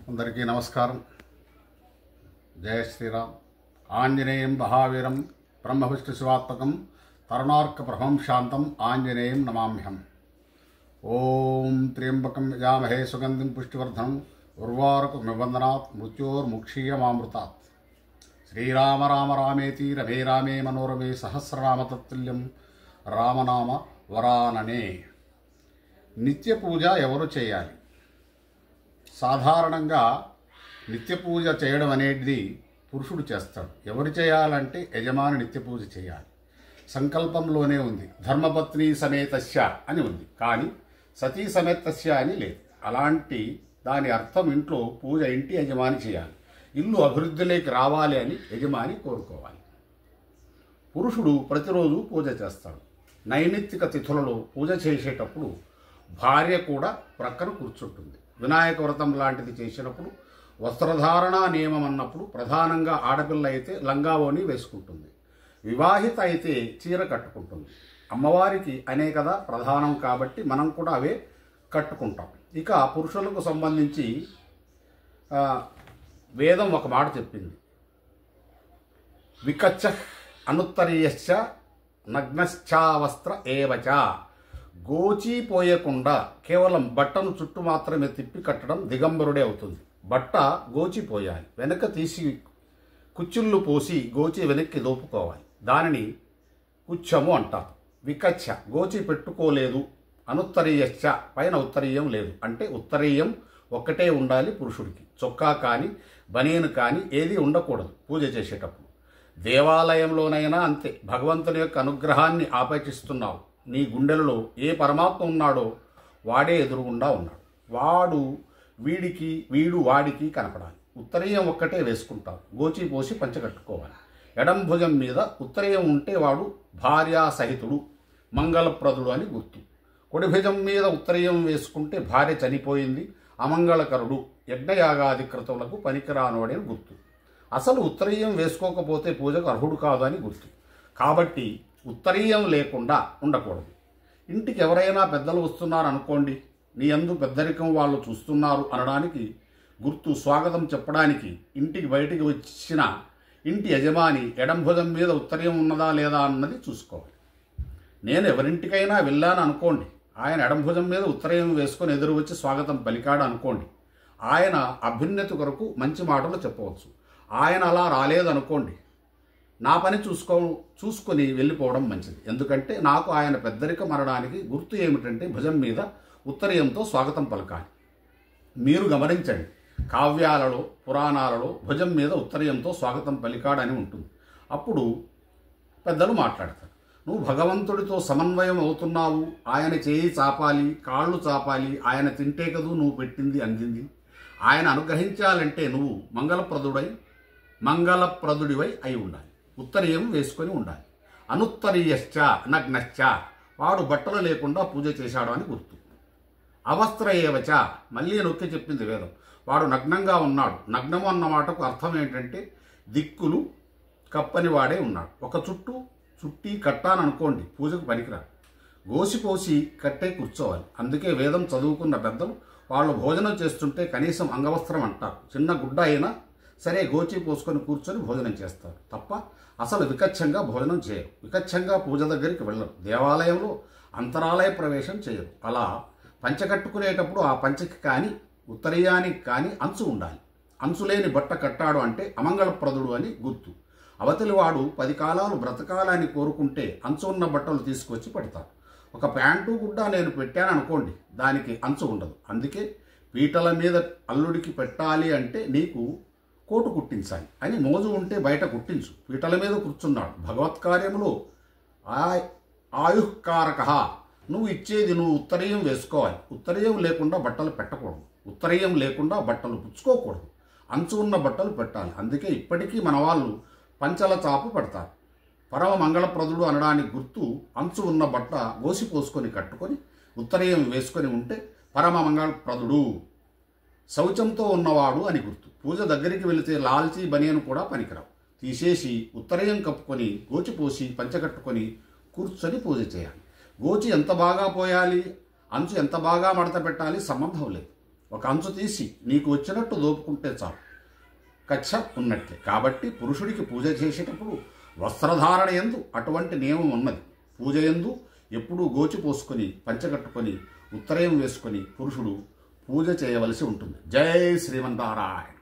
అందరికీ నమస్కారం. జయ శ్రీరామ్. ఆంజనేయం మహావీరం బ్రహ్మవిష్ణు శివాత్మకం తరుణార్క ప్రభం శాంతం ఆంజనేయం నమామ్యహం. ఓం త్ర్యంబకం యజామహే సుగంధిం పుష్టివర్ధనం ఉర్వారుకమివందనాత్ మృత్యోర్ముక్షీయమామృతాత్. శ్రీరామ రామ రామేతి రమే రామే మనోరమే సహస్రనామ తత్తుల్యం రామనామ వరాననే. నిత్య పూజ ఎవరు చేయాలి? సాధారణంగా నిత్య పూజ చేయడం అనేది పురుషుడు చేస్తాడు. ఎవరు చేయాలంటే యజమాని నిత్య పూజ చేయాలి. సంకల్పంలోనే ఉంది, ధర్మపత్ని సమేతస్య అని ఉంది, కానీ సతీ సమేతస్య అని లేదు. అలాంటి దాని అర్థం ఇంట్లో పూజ ఇంటి యజమాని చేయాలి. ఇల్లు అభివృద్ధిలోకి రావాలి అని యజమాని కోరుకోవాలి. పురుషుడు ప్రతిరోజు పూజ చేస్తాడు. నైమిత్తిక తిథులలో పూజ చేసేటప్పుడు భార్య కూడా ప్రక్కన కూర్చుంటుంది. వినాయక వ్రతం లాంటిది చేసినప్పుడు వస్త్రధారణ నియమం అన్నప్పుడు ప్రధానంగా ఆడపిల్ల అయితే లంగావోని వేసుకుంటుంది, వివాహిత అయితే చీర కట్టుకుంటుంది. అమ్మవారికి అనే కదా ప్రధానం, కాబట్టి మనం కూడా అవే కట్టుకుంటాం. ఇక పురుషులకు సంబంధించి వేదం ఒక మాట చెప్పింది, వికచ్చ అనుత్తరీయశ్చ నగ్నశ్చావస్త్ర ఏవచ. గోచి పోయకుండా కేవలం బట్టను చుట్టూ మాత్రమే తిప్పి కట్టడం దిగంబరుడే అవుతుంది. బట్ట గోచి పోయాలి, వెనక తీసి కుచ్చుళ్ళు పోసి గోచి వెనక్కి దోపుకోవాలి. దానిని కుచ్చము అంటారు. వికచ్చ గోచి పెట్టుకోలేదు, అనుత్తరీయశ్చ పైన ఉత్తరీయం లేదు, అంటే ఉత్తరీయం ఒక్కటే ఉండాలి పురుషుడికి. చొక్కా కానీ బనీను కానీ ఏది ఉండకూడదు పూజ చేసేటప్పుడు. దేవాలయంలోనైనా అంతే. భగవంతుని యొక్క అనుగ్రహాన్ని ఆపేక్షిస్తున్నావు. నీ గుండెలలో ఏ పరమాత్మ ఉన్నాడో వాడే ఎదురుగుండా ఉన్నాడు. వీడు వాడికి కనపడాలి. ఉత్తరీయం ఒక్కటే వేసుకుంటావు, గోచి పోసి పంచ కట్టుకోవాలి. ఎడం భుజం మీద ఉత్తరీయం ఉంటే వాడు భార్యా సహితుడు, మంగళప్రదుడు అని గుర్తు. కుడి భుజం మీద ఉత్తరీయం వేసుకుంటే భార్య చనిపోయింది, అమంగళకరుడు, యజ్ఞయాగాది క్రతువులకు పనికిరానోడని గుర్తు. అసలు ఉత్తరీయం వేసుకోకపోతే పూజకు అర్హుడు కాదు అని గుర్తు. కాబట్టి ఉత్తరీయం లేకుండా ఉండకూడదు. ఇంటికి ఎవరైనా పెద్దలు వస్తున్నారు అనుకోండి, నీ యందు పెద్దరికం వాళ్ళు చూస్తున్నారు అనడానికి గుర్తు, స్వాగతం చెప్పడానికి ఇంటికి బయటికి వచ్చిన ఇంటి యజమాని ఎడం భుజం మీద ఉత్తరీయం ఉన్నదా లేదా అన్నది చూసుకోవాలి. నేను ఎవరింటికైనా వెళ్ళాను అనుకోండి, ఆయన ఎడం భుజం మీద ఉత్తరీయం వేసుకొని ఎదురు వచ్చి స్వాగతం పలికాడు అనుకోండి, ఆయన అభ్యున్నతి కొరకు మంచి మాటలు చెప్పవచ్చు. ఆయన అలా రాలేదనుకోండి, నా పని చూసుకొని వెళ్ళిపోవడం మంచిది. ఎందుకంటే నాకు ఆయన పెద్దరికం అనడానికి గుర్తు ఏమిటంటే భుజం మీద ఉత్తరీయంతో స్వాగతం పలకాలి. మీరు గమనించండి, కావ్యాలలో పురాణాలలో భుజం మీద ఉత్తరీయంతో స్వాగతం పలికాడని ఉంటుంది. అప్పుడు పెద్దలు మాట్లాడతారు, నువ్వు భగవంతుడితో సమన్వయం అవుతున్నావు, ఆయన చేయి చాపాలి, కాళ్ళు చాపాలి, ఆయన తింటే కదూ నువ్వు పెట్టింది అందింది. ఆయన అనుగ్రహించాలంటే నువ్వు మంగళప్రదుడివై అయి ఉండాలి, ఉత్తరీయం వేసుకొని ఉండాలి. అనుత్తరీయశ్చ నగ్నశ్చ వాడు బట్టలు లేకుండా పూజ చేశాడు అని గుర్తు. అవస్త్ర ఏవచ మళ్ళీ నొక్కి చెప్పింది వేదం, వాడు నగ్నంగా ఉన్నాడు. నగ్నము అన్న మాటకు అర్థం ఏంటంటే దిక్కులు కప్పని వాడే ఉన్నాడు. ఒక చుట్టి కట్టాననుకోండి పూజకు పనికిరాడు, గోసిపోసి కట్టే కూర్చోవాలి. అందుకే వేదం చదువుకున్న పెద్దలు వాళ్ళు భోజనం చేస్తుంటే కనీసం అంగవస్త్రం అంటారు. చిన్న గుడ్డ అయినా సరే గోచి పోసుకొని కూర్చొని భోజనం చేస్తారు తప్ప అసలు వికచ్చంగా భోజనం చేయరు. వికచ్చంగా పూజ దగ్గరికి వెళ్ళరు. దేవాలయంలో అంతరాలయ ప్రవేశం చేయరు. అలా పంచ కట్టుకునేటప్పుడు ఆ పంచకి కానీ ఉత్తరీయానికి కానీ అంచు ఉండాలి. అంచు లేని బట్ట కట్టాడు అంటే అమంగళప్రదుడు అని గుర్తు. అవతలి వాడు 10 కాలాలు బ్రతకాలని కోరుకుంటే అంచు ఉన్న బట్టలు తీసుకొచ్చి పెడతారు. ఒక ప్యాంటు గుడ్డ నేను పెట్టాను అనుకోండి, దానికి అంచు ఉండదు. అందుకే పీటల మీద అల్లుడికి పెట్టాలి అంటే నీకు కోటు కుట్టించాలి అని మోజు ఉంటే బయట కుట్టించు. పీటల మీద కూర్చున్నాడు. భగవత్కార్యములో ఆయుఃకారక. నువ్వు ఇచ్చేది నువ్వు ఉత్తరీయం వేసుకోవాలి. ఉత్తరీయం లేకుండా బట్టలు పెట్టకూడదు, ఉత్తరీయం లేకుండా బట్టలు పుచ్చుకోకూడదు, అంచు ఉన్న బట్టలు పెట్టాలి. అందుకే ఇప్పటికీ మన వాళ్ళు పంచల చాపు పెడతారు. పరమ మంగళప్రదుడు అనడానికి గుర్తు అంచు ఉన్న బట్ట గోసిపోసుకొని కట్టుకొని ఉత్తరీయం వేసుకొని ఉంటే పరమ మంగళప్రదుడు, శౌచంతో ఉన్నవాడు అని గుర్తు. పూజ దగ్గరికి వెళితే లాల్చీ బనియను కూడా పనికిరావు. తీసేసి ఉత్తరీయం కప్పుకొని గోచిపోసి పంచకట్టుకొని కూర్చొని పూజ చేయాలి. గోచి ఎంత బాగా పోయాలి, అంచు ఎంత బాగా మడత పెట్టాలి సంబంధం లేదు. ఒక అంచు తీసి నీకు వచ్చినట్టు దోపుకుంటే చాలు, కచ్చ ఉన్నట్లే. కాబట్టి పురుషుడికి పూజ చేసేటప్పుడు వస్త్రధారణ యందు అటువంటి నియమం ఉన్నది. పూజ యందు ఎప్పుడూ గోచి పోసుకొని పంచకట్టుకొని ఉత్తరయం వేసుకొని పురుషుడు పూజ చేయవలసి ఉంటుంది. జై శ్రీమన్నారాయణ.